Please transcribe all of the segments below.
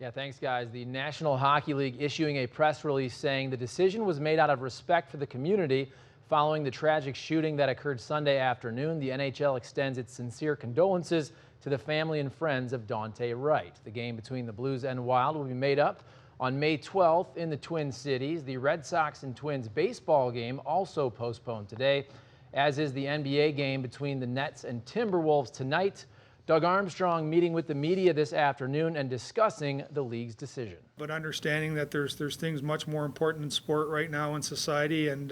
Yeah, thanks, guys. The National Hockey League issuing a press release saying the decision was made out of respect for the community following the tragic shooting that occurred Sunday afternoon. The NHL extends its sincere condolences to the family and friends of Daunte Wright. The game between the Blues and Wild will be made up on May 12th in the Twin Cities. The Red Sox and Twins baseball game also postponed today, as is the NBA game between the Nets and Timberwolves tonight. Doug Armstrong meeting with the media this afternoon and discussing the league's decision. But understanding that there's things much more important in sport right now in society, and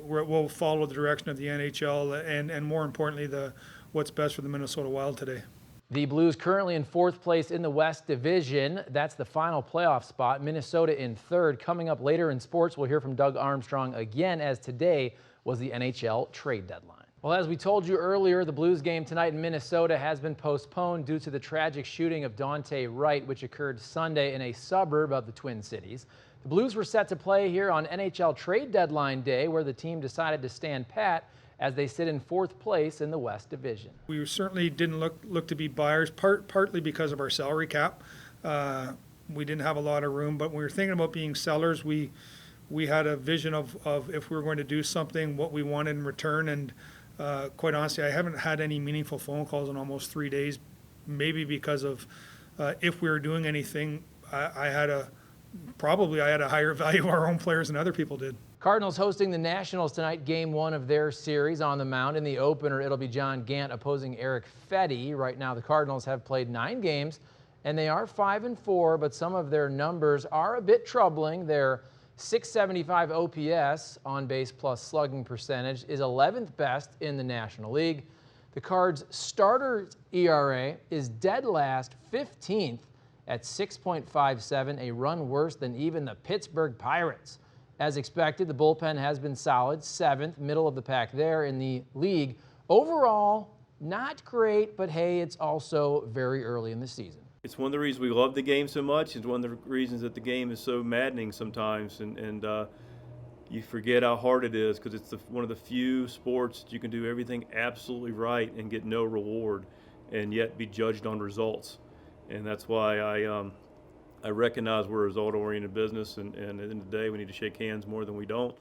we'll follow the direction of the NHL and more importantly, what's best for the Minnesota Wild today. The Blues currently in 4th place in the West Division. That's the final playoff spot. Minnesota in 3rd. Coming up later in sports, we'll hear from Doug Armstrong again, as today was the NHL trade deadline. Well, as we told you earlier, the Blues game tonight in Minnesota has been postponed due to the tragic shooting of Daunte Wright, which occurred Sunday in a suburb of the Twin Cities. The Blues were set to play here on NHL trade deadline day, where the team decided to stand pat as they sit in 4th place in the West Division. We certainly didn't look to be buyers, partly because of our salary cap. We didn't have a lot of room, but when we were thinking about being sellers, we had a vision of if we were going to do something, what we wanted in return. And quite honestly, I haven't had any meaningful phone calls in almost 3 days, maybe because of if we were doing anything, I had a higher value of our own players than other people did. Cardinals hosting the Nationals tonight, game 1 of their series. On the mound in the opener, it'll be John Gant opposing Eric Fedde. Right now, the Cardinals have played 9 games, and they are 5-4, but some of their numbers are a bit troubling. Their .675 OPS, on base plus slugging percentage, is 11th best in the National League. The Cards' starter ERA is dead last, 15th at 6.57, a run worse than even the Pittsburgh Pirates. As expected, the bullpen has been solid, 7th, middle of the pack there in the league. Overall, not great, but hey, it's also very early in the season. It's one of the reasons we love the game so much. It's one of the reasons that the game is so maddening sometimes, and you forget how hard it is, because it's one of the few sports that you can do everything absolutely right and get no reward, and yet be judged on results. And that's why I recognize we're a result-oriented business, and at the end of the day, we need to shake hands more than we don't.